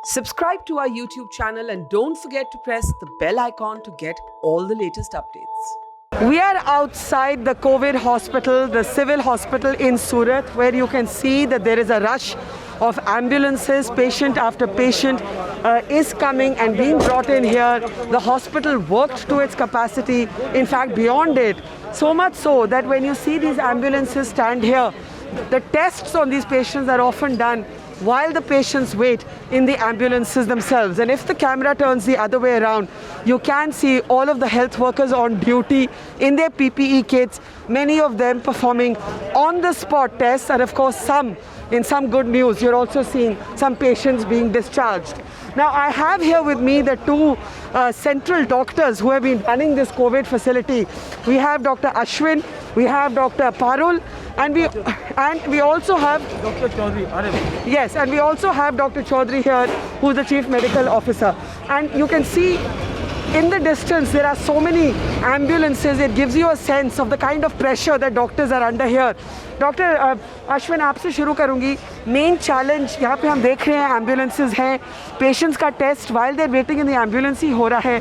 Subscribe to our YouTube channel and don't forget to press the bell icon to get all the latest updates. We are outside the COVID hospital, the civil hospital in Surat, where you can see that there is a rush of ambulances. Patient after patient is coming and being brought in here. The hospital worked to its capacity, in fact beyond it. So much so that when you see these ambulances stand here, the tests on these patients are often done while the patients wait in the ambulances themselves. And if the camera turns the other way around, you can see all of the health workers on duty in their PPE kits, many of them performing on-the-spot tests, and of course in some good news, you're also seeing some patients being discharged. Now, I have here with me the two central doctors who have been running this COVID facility. We have Dr. Ashwin, we have Dr. Parul, and we also have Dr. Chaudhary. Yes, and we also have Dr. Chaudhary here, who's the Chief Medical Officer. And you can see in the distance there are so many ambulances. It gives you a sense of the kind of pressure that doctors are under here. Doctor Ashwin, आपसे शुरू करूंगी. Main challenge यहाँ पे हम देख रहे हैं, ambulances हैं, पेशेंट्स का test while they're waiting in the ambulance ही हो रहा है.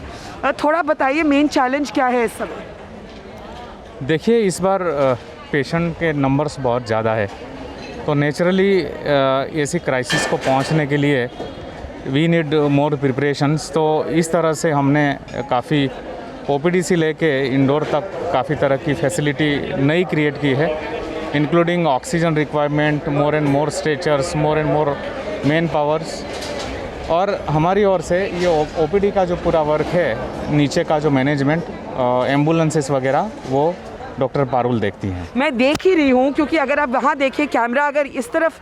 थोड़ा बताइए मेन चैलेंज क्या है इस समय? देखिए, इस बार पेशेंट के नंबर्स बहुत ज़्यादा है, तो नेचुरली ऐसी क्राइसिस को पहुंचने के लिए वी नीड मोर प्रिपरेशंस. तो इस तरह से हमने काफ़ी ओपीडी से लेके इंडोर तक काफ़ी तरह की फैसिलिटी नई क्रिएट की है, including oxygen requirement, more and more stretchers, more and more man powers. और हमारी ओर से ये ओपीडी का जो पूरा वर्क है, नीचे का जो मैनेजमेंट, एम्बुलेंसेस वगैरह, वो डॉक्टर पारुल देखती हैं. मैं देख ही रही हूँ, क्योंकि अगर आप वहाँ देखिए, कैमरा अगर इस तरफ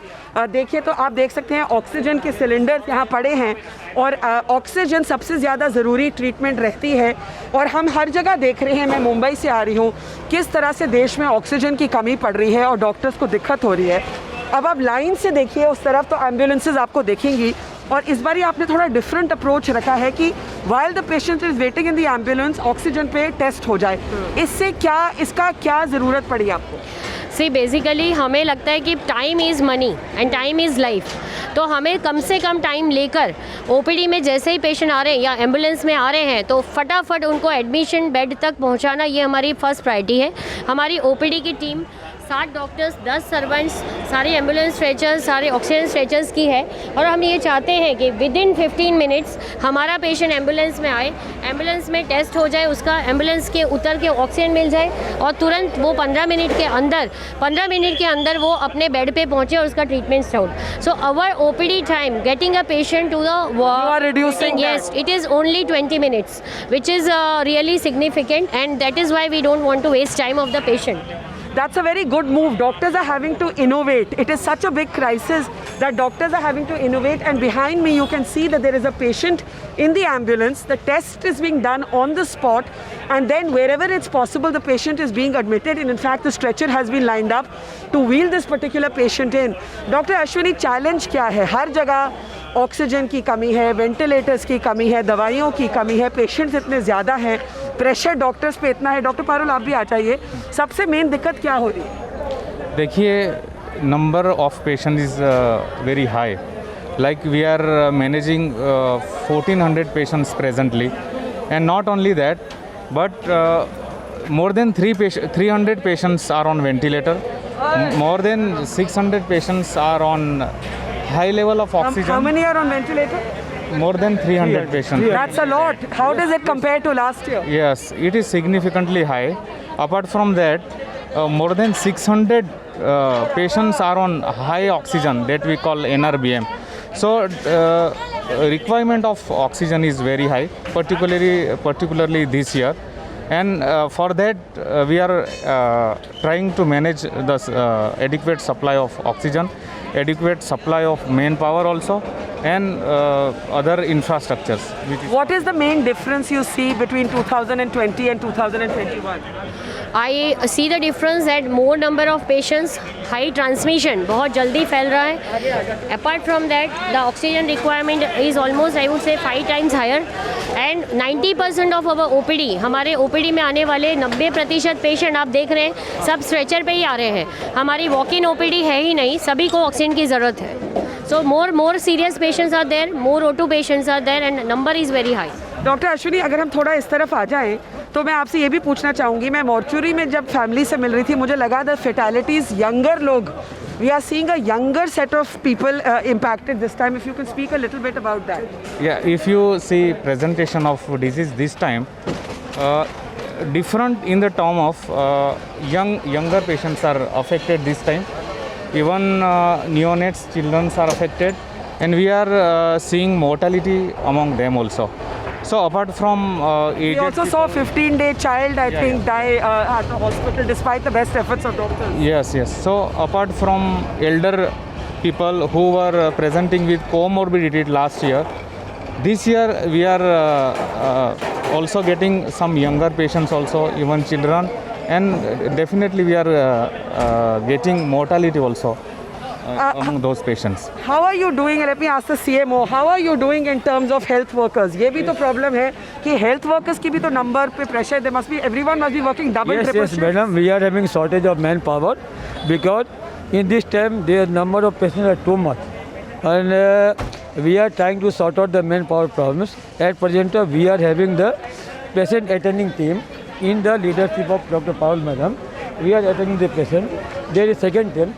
देखिए तो आप देख सकते हैं ऑक्सीजन के सिलेंडर यहाँ पड़े हैं. और ऑक्सीजन सबसे ज़्यादा ज़रूरी ट्रीटमेंट रहती है, और हम हर जगह देख रहे हैं. मैं मुंबई से आ रही हूँ, किस तरह से देश में ऑक्सीजन की कमी पड़ रही है और डॉक्टर्स को दिक्कत हो रही है. अब आप लाइन से देखिए उस तरफ, तो एम्बुलेंसेज आपको देखेंगी. और इस बार आपने थोड़ा डिफरेंट अप्रोच रखा है कि while the patient is waiting in the ambulance, oxygen पे टेस्ट हो जाए. इसका क्या ज़रूरत पड़ी आपको? सी बेसिकली हमें लगता है कि time is money and time is life. तो हमें कम से कम टाइम लेकर ओपीडी में जैसे ही पेशेंट आ रहे हैं या एम्बुलेंस में आ रहे हैं, तो फटाफट उनको एडमिशन बेड तक पहुंचाना, ये हमारी फर्स्ट प्रायोरिटी है. हमारी ओपीडी की टीम 7 डॉक्टर्स, 10 सर्वेंट्स, सारे एम्बुलेंस स्ट्रेचर्स, सारे ऑक्सीजन स्ट्रेचर्स की है. और हम ये चाहते हैं कि विद इन 15 मिनट्स हमारा पेशेंट एम्बुलेंस में आए, एम्बुलेंस में टेस्ट हो जाए, उसका एम्बुलेंस के उतर के ऑक्सीजन मिल जाए, और तुरंत वो 15 मिनट के अंदर वो अपने बेड पे पहुँचे और उसका treatment start. So our OPD time getting a patient to the ward, yes, it is only 20 minutes, which is really significant, and that is why we don't want to waste time of the patient. That's a very good move. Doctors are having to innovate. It is such a big crisis that doctors are having to innovate. And behind me, you can see that there is a patient in the ambulance. The test is being done on the spot. And then wherever it's possible, the patient is being admitted. And in fact, the stretcher has been lined up to wheel this particular patient in. Dr. Ashwini, challenge क्या है? हर जगह oxygen की कमी है, ventilators की कमी है, दवाइयों की कमी है, पेशेंट्स इतने ज़्यादा हैं, प्रेशर डॉक्टर्स पे इतना है. डॉक्टर पारुल, आप भी आ जाइए. सबसे मेन दिक्कत क्या हो रही है? देखिए, number of patient is very high. Like we are managing 1400 patients presently, and not only that, but more than 300 patients are on ventilator. More than 600 patients are on high level of oxygen. How many are on ventilator? More than 300 patients. That's a lot. How does it compare to last year? Yes, it is significantly high. Apart from that, more than 600 patients are on high oxygen that we call NRBM. So requirement of oxygen is very high, particularly this year. And for that we are trying to manage the adequate supply of oxygen, adequate supply of manpower also, and other infrastructures. What is the main difference you see between 2020 and 2021? I see the difference that more number of patients, high transmission, बहुत जल्दी फैल रहा है. Apart from that, the oxygen requirement is almost, I would say, 5 times higher. And 90% of our OPD, हमारे OPD में आने वाले 90% patient आप देख रहे हैं सब स्ट्रेचर पे ही आ रहे हैं. हमारी वॉक इन OPD है ही नहीं, सभी को ऑक्सीजन की ज़रूरत है. So more serious patients are there, more O2 patients are there, and number is very high. Doctor Ashwini, अगर हम थोड़ा इस तरफ आ जाएं तो मैं आपसे ये भी पूछना चाहूँगी, मैं मॉर्चुरी में जब फैमिली से मिल रही थी मुझे लगा द फेटालिटीज़ यंगर लोग, we are seeing a younger set of people impacted this time. If you can speak a little bit about that. Yeah, if you see presentation of disease this time, different in the term of younger patients are affected this time. Even neonates, children are affected, and we are seeing mortality among them also. So apart from We aged also saw a 15-day child, I think, die at the hospital despite the best efforts of doctors. Yes, yes. So apart from elder people who were presenting with comorbidity last year, this year we are also getting some younger patients also, even children, and definitely we are getting mortality also among those patients. How are you doing? Let me ask the CMO. How are you doing in terms of health workers? ये भी तो problem है कि health workers की भी तो number पे pressure. There must be, everyone must be working double, triple Yes, shift. madam. We are having shortage of manpower because in this time the number of patients are too much, and we are trying to sort out the manpower problems. At present, we are having the patient attending team in the leadership of Dr. Paul, madam. We are attending the patient. There is second team,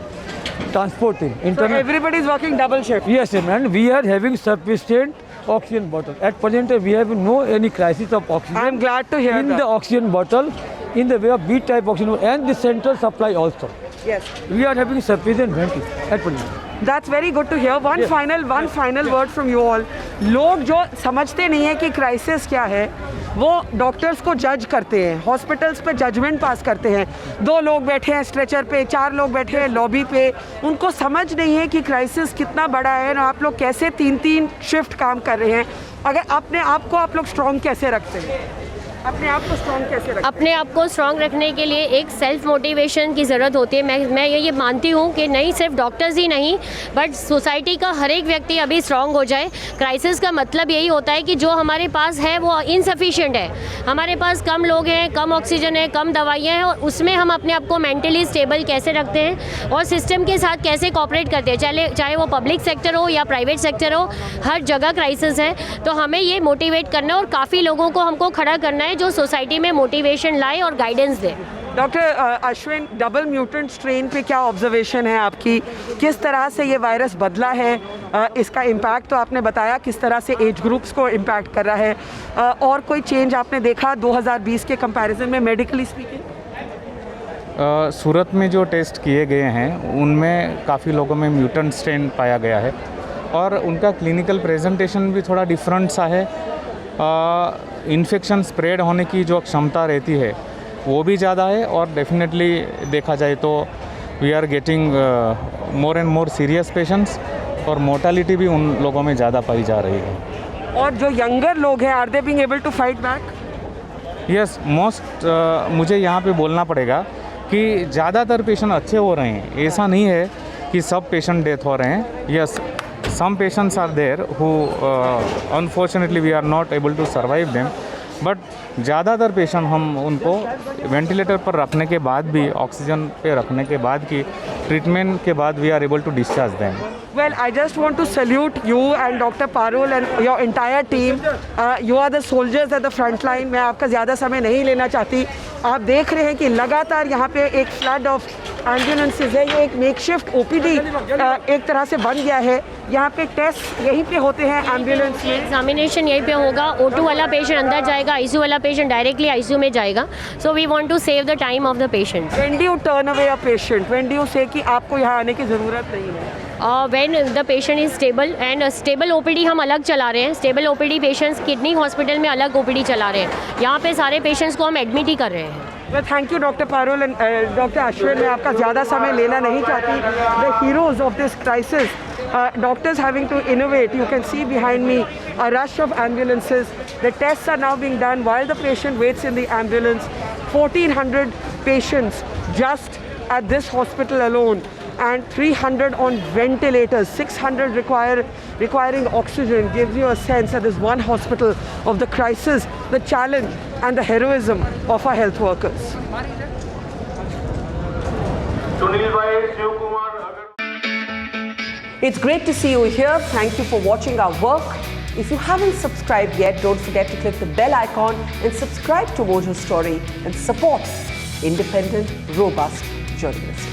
transport team. So Internal. everybody is working double shift. Yes, and we are having sufficient oxygen bottle. At present, we have no any crisis of oxygen. I'm glad to hear in that. the oxygen bottle, in the way of B-type oxygen, and the central supply also. Yes. We are having sufficient ventilation at present. That's very good to hear. One Yes. final word from you all. लोग जो समझते नहीं है कि crisis क्या है, वो doctors को जज करते हैं, हॉस्पिटल्स पे जजमेंट पास करते हैं. 2 लोग बैठे हैं स्ट्रेचर पे, 4 लोग बैठे हैं लॉबी पे, उनको समझ नहीं है कि क्राइसिस कितना बड़ा है और आप लोग कैसे 3-3 शिफ्ट काम कर रहे हैं. अगर अपने आप को आप लोग स्ट्रॉन्ग कैसे रखते हैं? अपने आप को स्ट्रॉन्ग कैसे रखते हैं? अपने आप को स्ट्रॉन्ग रखने के लिए एक सेल्फ मोटिवेशन की ज़रूरत होती है. मैं ये मानती हूँ कि नहीं सिर्फ डॉक्टर्स ही नहीं, बट सोसाइटी का हर एक व्यक्ति अभी स्ट्रॉन्ग हो जाए. क्राइसिस का मतलब यही होता है कि जो हमारे पास है वो इनसफिशिएंट है. हमारे पास कम लोग हैं, कम ऑक्सीजन है, कम दवाइयाँ हैं, और उसमें हम अपने आप को मेंटली स्टेबल कैसे रखते हैं और सिस्टम के साथ कैसे कोऑपरेट करते हैं, चाहे वो पब्लिक सेक्टर हो या प्राइवेट सेक्टर हो, हर जगह क्राइसिस है. तो हमें ये मोटिवेट करना है और काफ़ी लोगों को हमको खड़ा करना है जो सोसाइटी में मोटिवेशन लाए और गाइडेंस दे. Doctor Ashwin, double mutant strain पे क्या ऑब्जर्वेशन है आपकी? किस तरह से ये वायरस बदला है? इसका इम्पैक्ट तो आपने बताया, किस तरह से एज ग्रुप्स को इम्पैक्ट कर रहा है, और कोई चेंज आपने देखा 2020 के कंपैरिजन में मेडिकली स्पीकिंग? सूरत में जो टेस्ट किए गए हैं उनमें काफ़ी लोगों में म्यूटेंट स्ट्रेन पाया गया है और उनका क्लिनिकल प्रेजेंटेशन भी थोड़ा डिफरेंट सा है. इन्फेक्शन स्प्रेड होने की जो क्षमता रहती है वो भी ज़्यादा है, और डेफिनेटली देखा जाए तो we are getting more and more serious patients, और मोर्टालिटी भी उन लोगों में ज़्यादा पाई जा रही है. और जो यंगर लोग हैं, are they being able to fight back? Yes, most मुझे यहाँ पे बोलना पड़ेगा कि ज़्यादातर पेशेंट अच्छे हो रहे हैं. ऐसा नहीं है कि सब पेशेंट डेथ हो रहे हैं. Yes, some patients are there who unfortunately we are not able to survive them, but ज़्यादातर पेशेंट हम उनको वेंटिलेटर पर रखने के बाद भी, ऑक्सीजन पे रखने के बाद की ट्रीटमेंट के बाद we are able to discharge them. Well, I just want to salute you and Dr. Parul and your entire team. You are the soldiers at the front line. मैं आपका ज़्यादा समय नहीं लेना चाहती. आप देख रहे हैं कि लगातार यहाँ पे एक फ्लड ऑफ एम्बुलेंसेज है. ये एक मेकशिफ्ट ओपीडी एक तरह से बन गया है. यहाँ पे टेस्ट यहीं पे होते हैं एम्बुलेंस में. एग्जामिनेशन यहीं पे होगा. O2 वाला पेशेंट अंदर जाएगा, ICU वाला पेशेंट डायरेक्टली ICU में जाएगा. So we want to save the time of the patient. When do you turn away a patient? When do you say कि आपको यहाँ आने की ज़रूरत नहीं है? When the patient is stable, and stable OPD हम अलग चला रहे हैं. Stable OPD patients kidney hospital में अलग OPD चला रहे हैं. यहाँ पे सारे पेशेंट्स को हम एडमिट ही कर रहे हैं. Well, thank you, Dr. Parul and Dr. Ashwin. मैं आपका ज़्यादा समय लेना नहीं चाहती. The heroes of this crisis, doctors having to innovate. You can see behind me a rush of ambulances. The tests are now being done while the patient waits in the ambulance. 1,400 patients just at this hospital alone, and 300 on ventilators, 600 requiring oxygen. Gives you a sense that this one hospital of the crisis, the challenge and the heroism of our health workers. It's great to see you here. Thank you for watching our work. If you haven't subscribed yet, don't forget to click the bell icon and subscribe to Mojo Story and support independent, robust journalism.